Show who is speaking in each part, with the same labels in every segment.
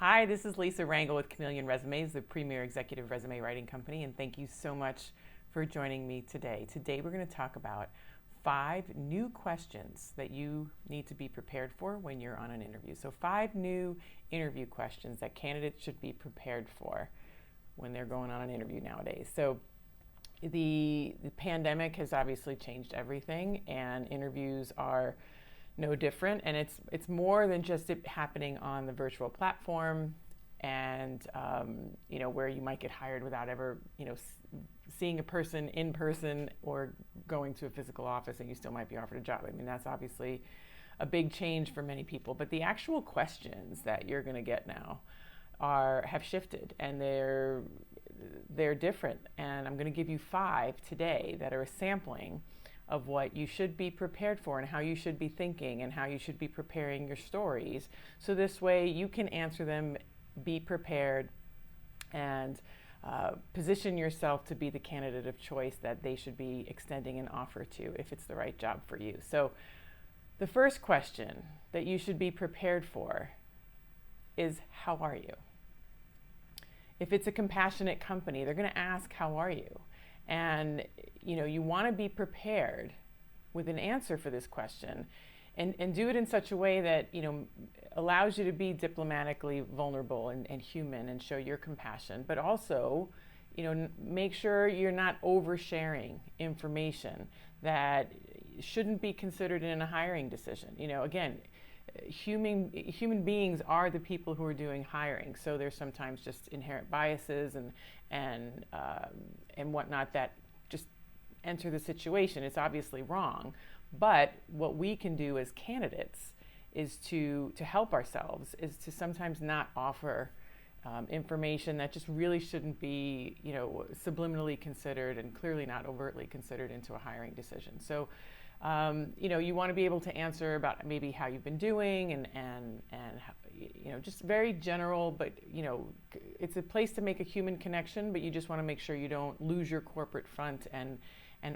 Speaker 1: Hi, this is Lisa Rangel with Chameleon Resumes, the premier executive resume writing company, and thank you so much for joining me today. Today we're going to talk about 5 new questions that you need to be prepared for when you're on an interview. So 5 new interview questions that candidates should be prepared for when they're going on an interview nowadays. So the pandemic has obviously changed everything, and interviews are no different. And it's more than just it happening on the virtual platform, and where you might get hired without ever seeing a person in person or going to a physical office, and you still might be offered a job. I mean, that's obviously a big change for many people. But the actual questions that you're going to get now have shifted, and they're different. And I'm going to give you 5 today that are a sampling of what you should be prepared for and how you should be thinking and how you should be preparing your stories. So this way you can answer them, be prepared, and position yourself to be the candidate of choice that they should be extending an offer to if it's the right job for you. So the first question that you should be prepared for is, how are you? If it's a compassionate company, they're going to ask, how are you? And you want to be prepared with an answer for this question, and do it in such a way that allows you to be diplomatically vulnerable and human and show your compassion, but also make sure you're not oversharing information that shouldn't be considered in a hiring decision. Again, human beings are the people who are doing hiring, so there's sometimes just inherent biases and whatnot that just enter the situation. It's obviously wrong, but what we can do as candidates is to help ourselves, is to sometimes not offer information that just really shouldn't be subliminally considered and clearly not overtly considered into a hiring decision. So you want to be able to answer about maybe how you've been doing and just very general, but it's a place to make a human connection, but you just want to make sure you don't lose your corporate front and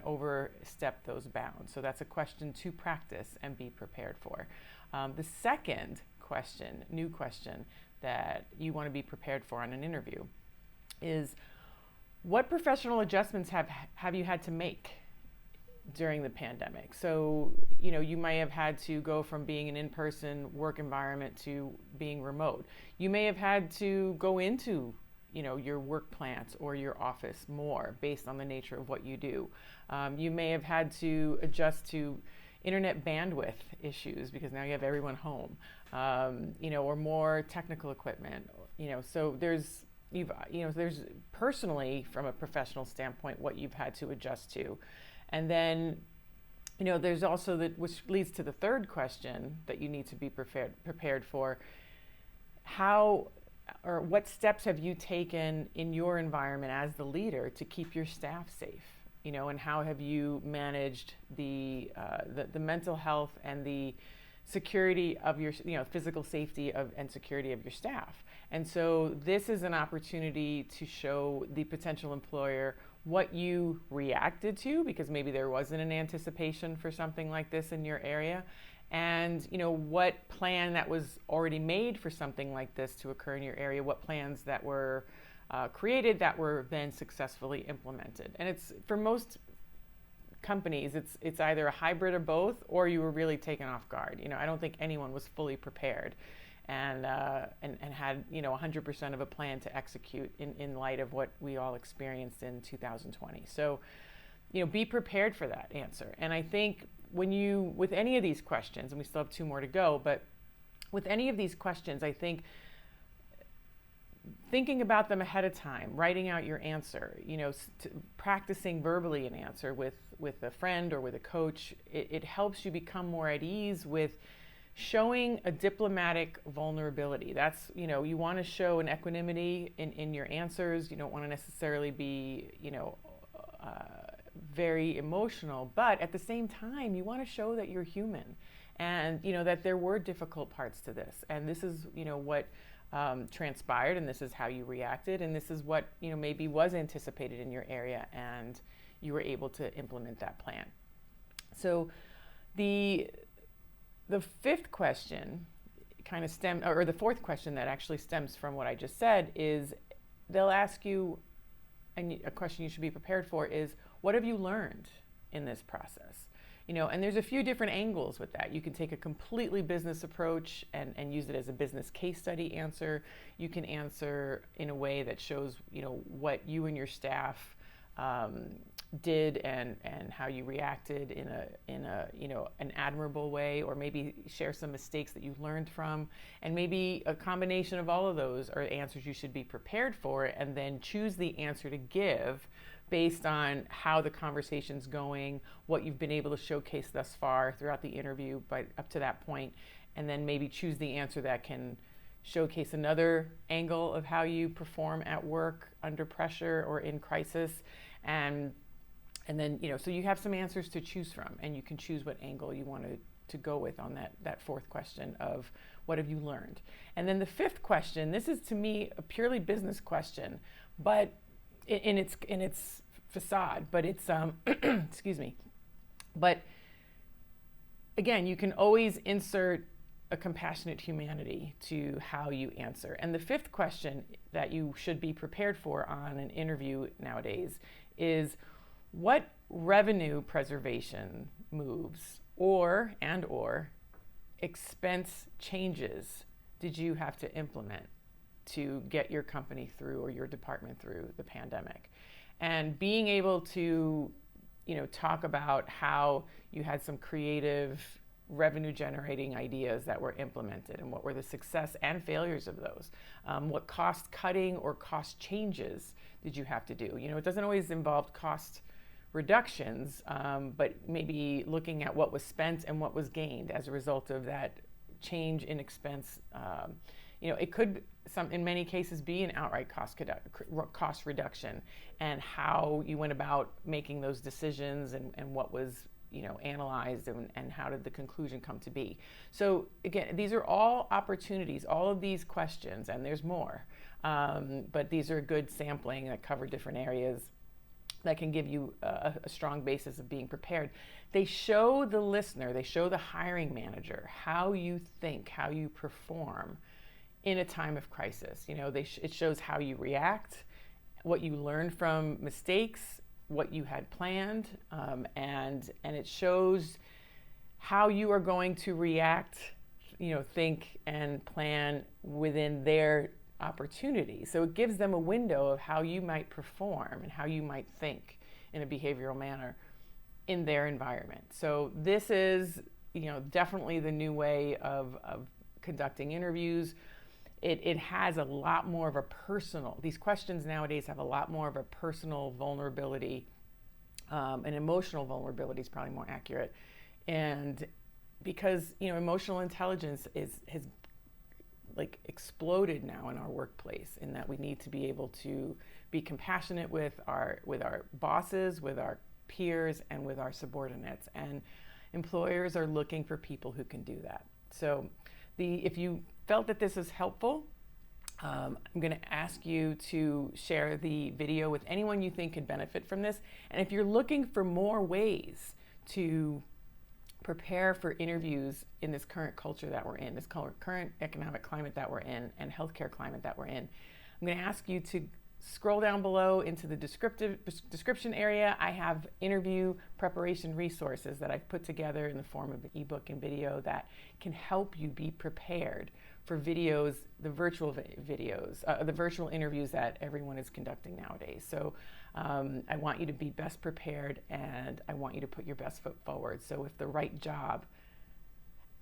Speaker 1: overstep those bounds. So that's a question to practice and be prepared for. The second question, new question that you want to be prepared for on an interview is, what professional adjustments have you had to make during the pandemic? So, you might have had to go from being an in-person work environment to being remote. You may have had to go into, your work plant or your office more based on the nature of what you do. You may have had to adjust to internet bandwidth issues because now you have everyone home, or more technical equipment. So there's personally, from a professional standpoint, what you've had to adjust to. And then, there's also which leads to the third question that you need to be prepared for. How or what steps have you taken in your environment as the leader to keep your staff safe? And how have you managed the mental health and the security of your, physical safety and security of your staff? And so this is an opportunity to show the potential employer what you reacted to, because maybe there wasn't an anticipation for something like this in your area, and what plan that was already made for something like this to occur in your area, what plans that were created that were then successfully implemented. And it's, for most companies, it's either a hybrid of both, or you were really taken off guard. I don't think anyone was fully prepared and had 100% of a plan to execute in light of what we all experienced in 2020. So be prepared for that answer. And I think with any of these questions, and we still have 2 more to go, but with any of these questions, I think thinking about them ahead of time, writing out your answer, practicing verbally an answer with a friend or with a coach, it helps you become more at ease with showing a diplomatic vulnerability. That's, you want to show an equanimity in your answers. You don't want to necessarily be, very emotional, but at the same time, you want to show that you're human, and that there were difficult parts to this, and this is what transpired, and this is how you reacted, and this is what maybe was anticipated in your area, and you were able to implement that plan. So the 5th question kind of stem, or the fourth question that actually stems from what I just said is they'll ask you, and a question you should be prepared for is, what have you learned in this process? And there's a few different angles with that. You can take a completely business approach and use it as a business case study answer. You can answer in a way that shows, what you and your staff did and how you reacted in an admirable way, or maybe share some mistakes that you've learned from, and maybe a combination of all of those are answers you should be prepared for, and then choose the answer to give based on how the conversation's going, what you've been able to showcase thus far throughout the interview up to that point, and then maybe choose the answer that can showcase another angle of how you perform at work under pressure or in crisis. And then, so you have some answers to choose from, and you can choose what angle you want to go with on that fourth question of what have you learned. And then the fifth question, this is to me a purely business question, but in its facade, but it's excuse me. But again, you can always insert a compassionate humanity to how you answer. And the fifth question that you should be prepared for on an interview nowadays is, what revenue preservation moves or expense changes did you have to implement to get your company through or your department through the pandemic? And being able to, talk about how you had some creative revenue generating ideas that were implemented, and what were the success and failures of those. What cost cutting or cost changes did you have to do? It doesn't always involve cost reductions, but maybe looking at what was spent and what was gained as a result of that change in expense. It could, in many cases, be an outright cost reduction, and how you went about making those decisions, and what was analyzed, and how did the conclusion come to be. So again, these are all opportunities, all of these questions, and there's more, but these are a good sampling that cover different areas that can give you a strong basis of being prepared. They show the listener, they show the hiring manager how you think, how you perform in a time of crisis. It shows how you react, what you learned from mistakes, what you had planned, and it shows how you are going to react, think and plan within their opportunity. So it gives them a window of how you might perform and how you might think in a behavioral manner in their environment. So this is, definitely the new way of conducting interviews. It has a lot more of a personal, these questions nowadays have a lot more of a personal vulnerability, and emotional vulnerability is probably more accurate. And because, emotional intelligence has like exploded now in our workplace, in that we need to be able to be compassionate with our bosses, with our peers, and with our subordinates. And employers are looking for people who can do that. So if you felt that this is helpful, I'm going to ask you to share the video with anyone you think could benefit from this. And if you're looking for more ways to prepare for interviews in this current culture that we're in, this current economic climate that we're in, and healthcare climate that we're in, I'm going to ask you to scroll down below into the description area. I have interview preparation resources that I've put together in the form of an ebook and video that can help you be prepared for videos, the virtual videos, the virtual interviews that everyone is conducting nowadays. So I want you to be best prepared, and I want you to put your best foot forward. So if the right job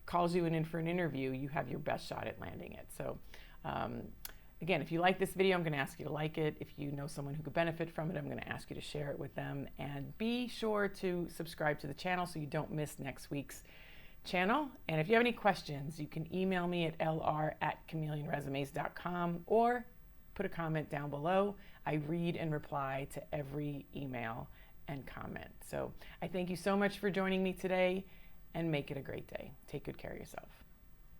Speaker 1: calls you in for an interview, you have your best shot at landing it. So again, if you like this video, I'm going to ask you to like it. If you know someone who could benefit from it, I'm going to ask you to share it with them. And be sure to subscribe to the channel so you don't miss next week's channel. And if you have any questions, you can email me at lr@chameleonresumes.com or put a comment down below. I read and reply to every email and comment. So I thank you so much for joining me today, and make it a great day. Take good care of yourself.